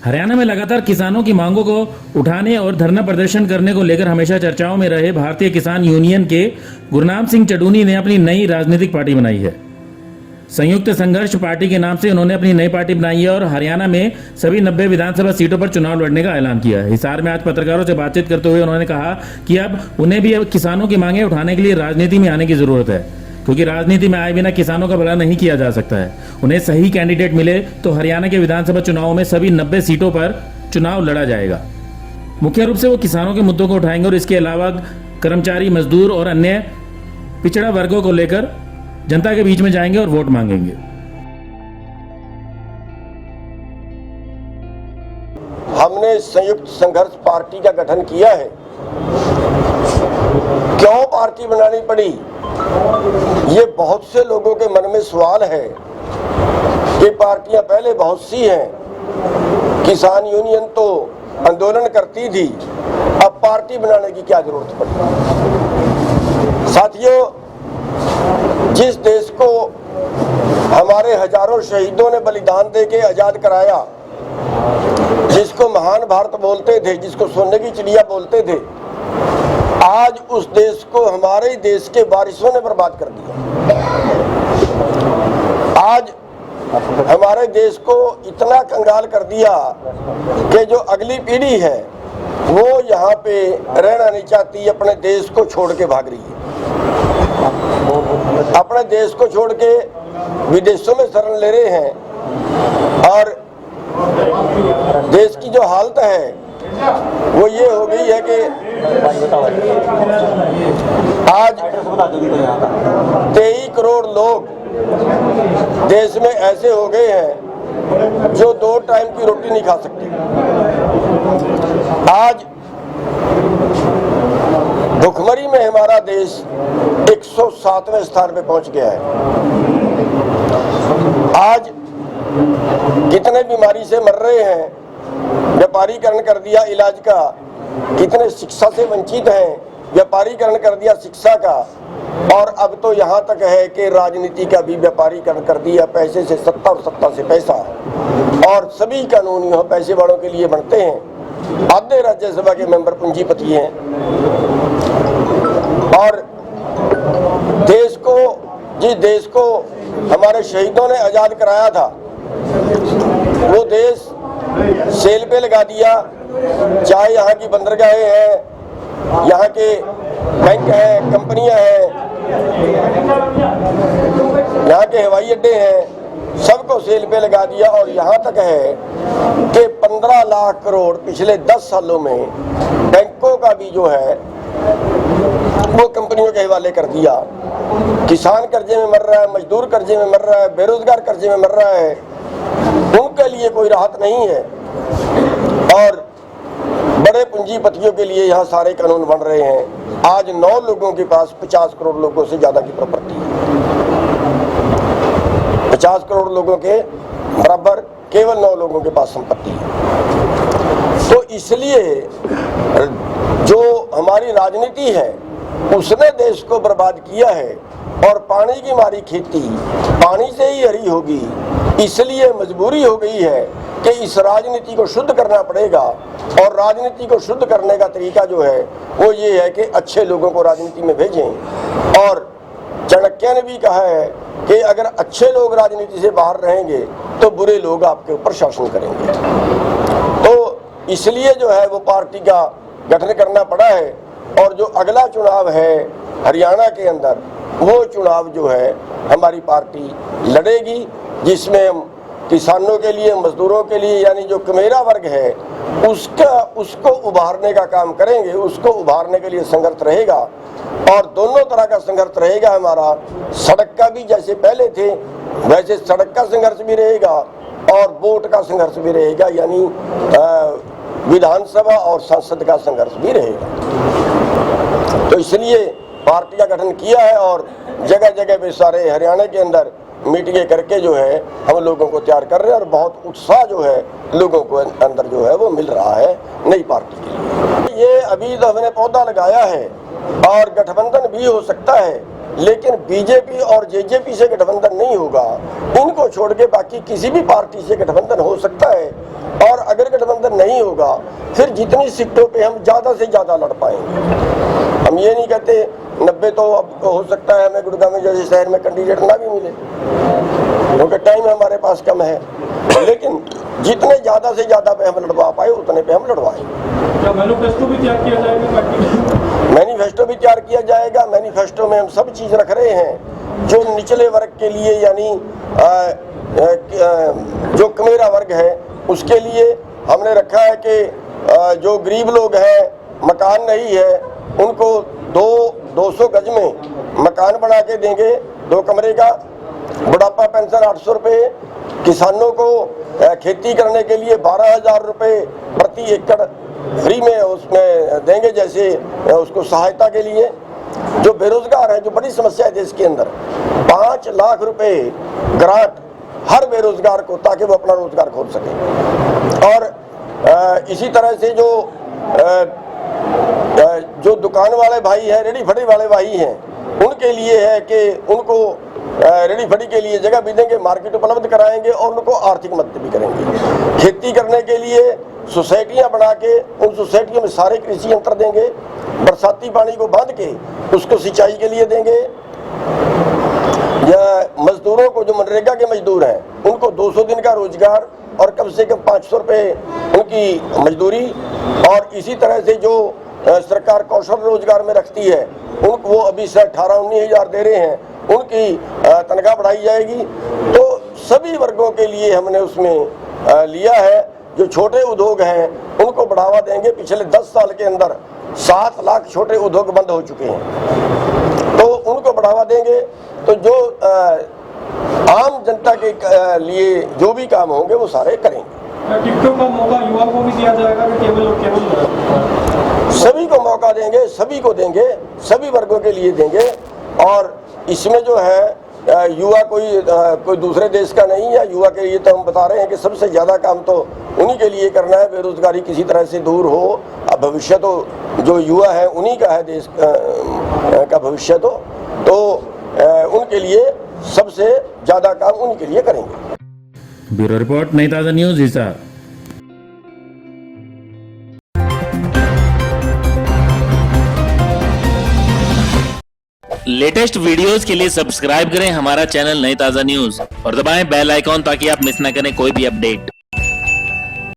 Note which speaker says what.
Speaker 1: हरियाणा में लगातार किसानों की मांगों को उठाने और धरना प्रदर्शन करने को लेकर हमेशा चर्चाओं में रहे भारतीय किसान यूनियन के गुरनाम सिंह चडूनी ने अपनी नई राजनीतिक पार्टी बनाई है। संयुक्त संघर्ष पार्टी के नाम से उन्होंने अपनी नई पार्टी बनाई है और हरियाणा में सभी 90 विधानसभा सीटों पर चुनाव लड़ने का ऐलान किया है। हिसार में आज पत्रकारों से बातचीत करते हुए उन्होंने कहा कि अब उन्हें भी अब किसानों की मांगे उठाने के लिए राजनीति में आने की जरूरत है, क्योंकि राजनीति में आए बिना किसानों का भला नहीं किया जा सकता है। उन्हें सही कैंडिडेट मिले तो हरियाणा के विधानसभा चुनावों में सभी 90 सीटों पर चुनाव लड़ा जाएगा। मुख्य रूप से वो किसानों के मुद्दों को उठाएंगे और इसके अलावा कर्मचारी, मजदूर और अन्य पिछड़ा वर्गों को लेकर जनता के बीच में जाएंगे और वोट मांगेंगे।
Speaker 2: हमने संयुक्त संघर्ष पार्टी का गठन किया है। क्यों पार्टी बनानी पड़ी, ये बहुत से लोगों के मन में सवाल है। ये पार्टियां पहले बहुत सी हैं, किसान यूनियन तो आंदोलन करती थी, अब पार्टी बनाने की क्या जरूरत पड़ी। साथियों, जिस देश को हमारे हजारों शहीदों ने बलिदान देके आजाद कराया, जिसको महान भारत बोलते थे, जिसको सोने की चिड़िया बोलते थे, आज उस देश को हमारे देश के बारिशों ने बर्बाद कर दिया। आज हमारे देश को इतना कंगाल कर दिया कि जो अगली पीढ़ी है वो यहाँ पे रहना नहीं चाहती, अपने देश को छोड़ के भाग रही है। अपने देश को छोड़ के विदेशों में शरण ले रहे हैं और देश की जो हालत है वो ये हो गई है कि आज 23 करोड़ लोग देश में ऐसे हो गए हैं जो 2 टाइम की रोटी नहीं खा सकते। आज भुखमरी में हमारा देश 107वें स्थान पे पहुंच गया है। आज कितने बीमारी से मर रहे हैं, व्यापारीकरण कर दिया इलाज का। कितने शिक्षा से वंचित हैं, व्यापारीकरण कर दिया शिक्षा का। और अब तो यहाँ तक है कि राजनीति का भी व्यापारीकरण कर दिया, पैसे से सत्ता और सत्ता से पैसा। और सभी कानून यहाँ पैसे वालों के लिए बनते हैं। आधे राज्यसभा के मेंबर पूंजीपति हैं। और जिस देश को हमारे शहीदों ने आजाद कराया था, वो देश सेल पे लगा दिया। चाहे यहाँ की बंदरगाहें हैं, यहाँ के बैंक हैं, कंपनियां हैं, यहाँ के हवाई अड्डे हैं, सबको सेल पे लगा दिया। और यहाँ तक है कि 15 लाख करोड़ पिछले 10 सालों में बैंकों का भी जो है वो कंपनियों के हवाले कर दिया। किसान कर्जे में मर रहा है, मजदूर कर्जे में मर रहा है, बेरोजगार कर्जे में मर रहा है। उनके लिए कोई राहत नहीं है। और बड़े पूंजीपतियों के लिए यहाँ सारे कानून बन रहे हैं। आज 9 लोगों के पास 50 करोड़ लोगों से ज्यादा की प्रॉपर्टी है। 50 करोड़ लोगों के बराबर केवल 9 लोगों के पास संपत्ति है। तो इसलिए जो हमारी राजनीति है उसने देश को बर्बाद किया है। और पानी की मारी खेती पानी से ही हरी होगी। इसलिए मजबूरी हो गई है कि इस राजनीति को शुद्ध करना पड़ेगा। और राजनीति को शुद्ध करने का तरीका जो है वो ये है कि अच्छे लोगों को राजनीति में भेजें। और चाणक्य ने भी कहा है कि अगर अच्छे लोग राजनीति से बाहर रहेंगे तो बुरे लोग आपके ऊपर शासन करेंगे। तो इसलिए जो है वो पार्टी का गठन करना पड़ा है। और जो अगला चुनाव है हरियाणा के अंदर, वो चुनाव जो है हमारी पार्टी लड़ेगी, जिसमें हम किसानों के लिए, मजदूरों के लिए, यानी जो कमेरा वर्ग है उसको उभारने का काम करेंगे। उसको उभारने के लिए संघर्ष रहेगा और दोनों तरह का संघर्ष रहेगा हमारा। सड़क का भी जैसे पहले थे वैसे सड़क का संघर्ष भी रहेगा और वोट का संघर्ष भी रहेगा, यानी विधानसभा और संसद का संघर्ष भी रहेगा। तो इसलिए पार्टी का गठन किया है और जगह जगह पे सारे हरियाणा के अंदर मीटिंगें करके जो है हम लोगों को तैयार कर रहे हैं। और बहुत उत्साह जो है लोगों को अंदर जो है वो मिल रहा है नई पार्टी के लिए। ये अभी तो हमने पौधा लगाया है और गठबंधन भी हो सकता है, लेकिन बीजेपी और जेजेपी से गठबंधन नहीं होगा। इनको छोड़ के बाकी किसी भी पार्टी से गठबंधन हो सकता है। और अगर नहीं होगा फिर जितनी सीटों पे हम ज़्यादा से ज़्यादा लड़ पाएंगे। हम ये नहीं कहते 90 तो अब हो सकता है हमें गुड़गांव में जैसे शहर में कैंडिडेट ना भी मिले क्योंकि टाइम हमारे पास कम है, लेकिन जितने ज़्यादा से ज़्यादा पे हम लड़वा पाए उतने पे हम लड़वाएंगे।
Speaker 3: क्या मैनिफेस्टो भी तैयार किया जाएगा पार्टी में?
Speaker 2: मैनिफेस्टो भी तैयार किया जाएगा। मैनिफेस्टो में हम सब चीज़ रख रहे हैं जो निचले वर्ग के लिए यानी जो कमेरा वर्ग है उसके लिए हमने रखा है कि जो गरीब लोग हैं मकान नहीं है उनको 200 गज में मकान बना के देंगे 2 कमरे का। बुढ़ापा पेंशन 800 रुपये, किसानों को खेती करने के लिए 12,000 रुपये प्रति एकड़ फ्री में उसमें देंगे जैसे उसको सहायता के लिए। जो बेरोजगार है, जो बड़ी समस्या है देश के अंदर, 5 लाख रुपए ग्रांट हर बेरोजगार को ताकि वो अपना रोजगार खोल सके। और इसी तरह से जो दुकान वाले भाई हैं, रेडी फड़ी वाले भाई हैं, उनके लिए है कि उनको रेडी फड़ी के लिए जगह भी देंगे, मार्केट उपलब्ध कराएंगे और उनको आर्थिक मदद भी करेंगे। खेती करने के लिए सोसाइटियां बना के उन सोसाइटियों में सारे कृषि यंत्र देंगे, बरसाती पानी को बांध के उसको सिंचाई के लिए देंगे। या मजदूरों को, जो मनरेगा के मजदूर हैं, उनको 200 दिन का रोजगार और कम से कम 500 रुपये उनकी मजदूरी। और इसी तरह से जो सरकार कौशल रोजगार में रखती है उनको वो अभी से 18-19 हज़ार दे रहे हैं, उनकी तनख्वाह बढ़ाई जाएगी। तो सभी वर्गों के लिए हमने उसमें लिया है। जो छोटे उद्योग हैं उनको बढ़ावा देंगे। पिछले 10 साल के अंदर 7 लाख छोटे उद्योग बंद हो चुके हैं, तो उनको बढ़ावा देंगे। तो जो आम जनता के लिए जो भी काम होंगे वो सारे करेंगे।
Speaker 3: टिकटों का मौका युवा को भी दिया जाएगा कि केवल
Speaker 2: सभी को मौका देंगे, सभी को देंगे, सभी वर्गों के लिए देंगे। और इसमें जो है युवा कोई दूसरे देश का नहीं है। युवा के लिए तो हम बता रहे हैं कि सबसे ज़्यादा काम तो उन्हीं के लिए करना है, बेरोजगारी किसी तरह से दूर हो। अब भविष्य तो जो युवा है उन्हीं का है, देश का भविष्य तो उनके लिए सबसे ज़्यादा काम उन्हीं के लिए करेंगे।
Speaker 1: ब्यूरो रिपोर्ट, नई ताज़ा न्यूज़, हिसार।
Speaker 4: लेटेस्ट वीडियोस के लिए सब्सक्राइब करें हमारा चैनल नई ताज़ा न्यूज़ और दबाएं बेल आइकॉन ताकि आप मिस ना करें कोई भी अपडेट।